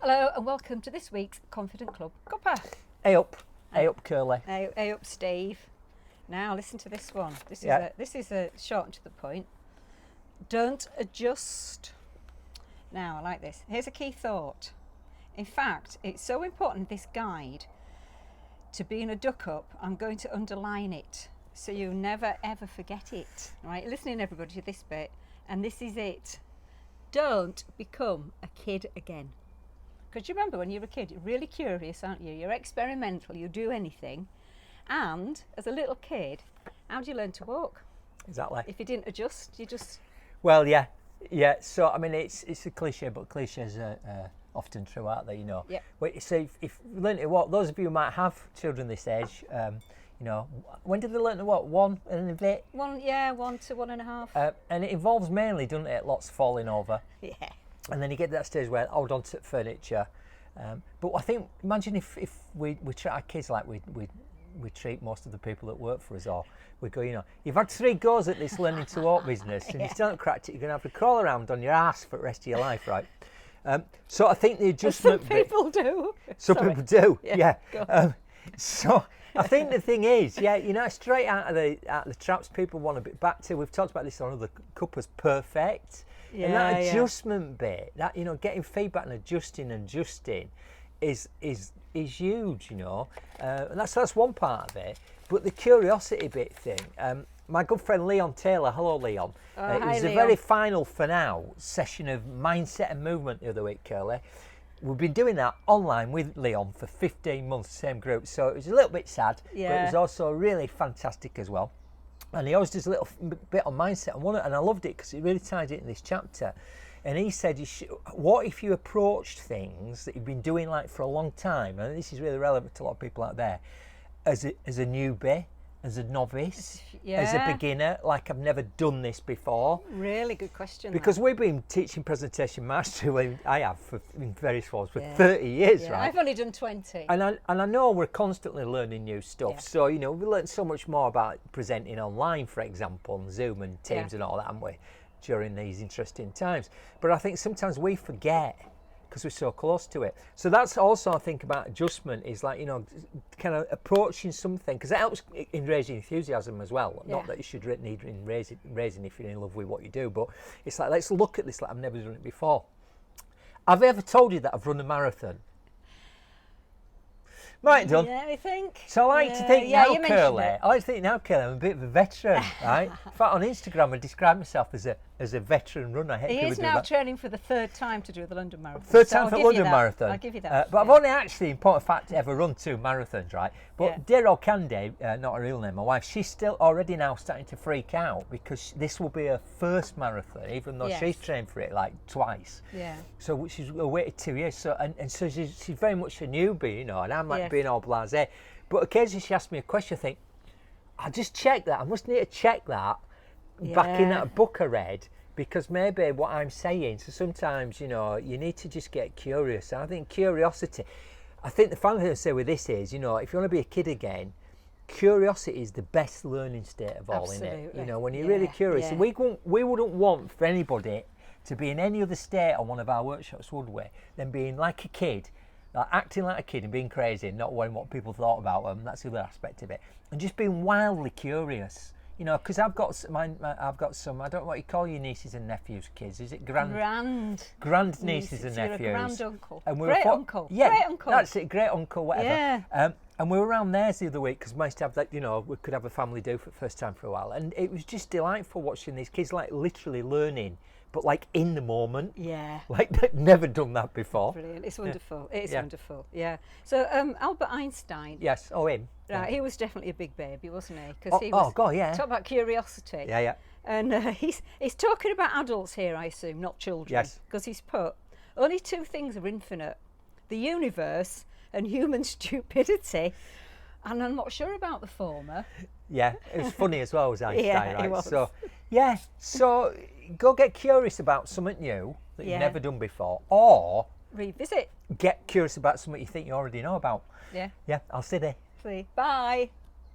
Hello and welcome to this week's Confident Club Cuppa. Hey up, Curly. Hey up, Steve. Now listen to this one. This is a short and to the point. Don't adjust. Now I like this. Here's a key thought. In fact, it's so important, this guide, to being a duck up. I'm going to underline it so you never ever forget it. Right? Listening everybody to this bit, and this is it. Don't become a kid again. Because you remember when you were a kid, you're really curious, aren't you? You're experimental, you do anything. And as a little kid, how do you learn to walk? Exactly. If you didn't adjust, you just... Well, yeah. So, I mean, it's a cliche, but cliches are often true, aren't they, you know? Yeah. Wait, so if you learn to walk, those of you who might have children this age, you know, when did they learn to walk? 1 and a bit? 1 to 1.5. And it involves mainly, doesn't it, lots of falling over. Yeah. And then you get to that stage where hold on to furniture. But I think, imagine if we treat our kids like we treat most of the people that work for us, or we go, you know, you've had 3 goes at this learning to walk business, and you still haven't cracked it, you're going to have to crawl around on your ass for the rest of your life, right? So I think the adjustment Some people do. Some people do, yeah. So I think the thing is, yeah, you know, straight out of the traps people want to be back to. We've talked about this on other Cuppas, perfect. And that adjustment bit, that, you know, getting feedback and adjusting is huge, you know. And that's one part of it. But the curiosity bit thing, my good friend Leon Taylor, hello Leon. It was a very final for now session of mindset and movement the other week, Curly. We've been doing that online with Leon for 15 months, same group. So it was a little bit sad, but it was also really fantastic as well. And he always does a little bit on mindset, and I loved it because it really tied it in this chapter. And he said, what if you approached things that you've been doing like for a long time, and this is really relevant to a lot of people out there, as a newbie, as a novice, as a beginner, like I've never done this before. Really good question. Because we've been teaching presentation mastery, I have, in various forms, for 30 years, right? I've only done 20. And I know we're constantly learning new stuff. Yeah. So, you know, we learned so much more about presenting online, for example, and Zoom and Teams and all that, haven't we, during these interesting times. But I think sometimes we forget because we're so close to it. So that's also, I think, about adjustment, is like, you know, kind of approaching something, because it helps in raising enthusiasm as well. Not that you should need in raising if you're in love with what you do, but it's like, let's look at this like I've never done it before. Have I ever told you that I've run a marathon? Might done. Yeah, I think. So I like to think now, Curly. I like to think now, Curly, I'm a bit of a veteran, right? In fact, on Instagram, I describe myself as a veteran runner. He is now training for the 3rd time to do the London Marathon. 3rd time for London Marathon. I'll give you that. But I've only actually, in point of fact, ever run 2 marathons, right? But dear old Candy, not her real name, my wife, she's still already now starting to freak out because this will be her 1st marathon, even though she's trained for it like twice. Yeah. So she's waited 2 years. So and so she's very much a newbie, you know, and I'm like being all blasé. But occasionally she asks me a question, I think, I'll just check that. I must need to check that back in that book I read, because maybe what I'm saying, so sometimes, you know, you need to just get curious. And I think curiosity, I think the final thing to say with this is, you know, if you want to be a kid again, curiosity is the best learning state of all, isn't it? You know, when you're really curious. And we wouldn't want for anybody to be in any other state on one of our workshops, would we, than being like a kid, like acting like a kid and being crazy and not worrying what people thought about them. That's the other aspect of it. And just being wildly curious. You know, because I've got some, I don't know what you call your nieces and nephews, kids. Is it grand nieces and nephews? You're a grand uncle. And great uncle. Yeah, great uncle. That's it, great uncle, whatever. Yeah. And we were around theirs the other week because we used to have that, you know, we could have a family do for the first time for a while. And it was just delightful watching these kids like literally learning, but like in the moment. Yeah. Like they'd never done that before. Brilliant. It's wonderful. It is wonderful. Yeah. So Albert Einstein. Yes. Oh, him. Right. He was definitely a big baby, wasn't he? Because he was. Oh God, yeah. Talk about curiosity. Yeah, yeah. And he's talking about adults here, I assume, not children. Yes. Because he's put only 2 things are infinite: the universe and human stupidity. And I'm not sure about the former. Yeah, it was funny as well, was Einstein, right? He was. So go get curious about something new that you've never done before, or revisit. Get curious about something you think you already know about. Yeah. Yeah, I'll see you there. See. Bye.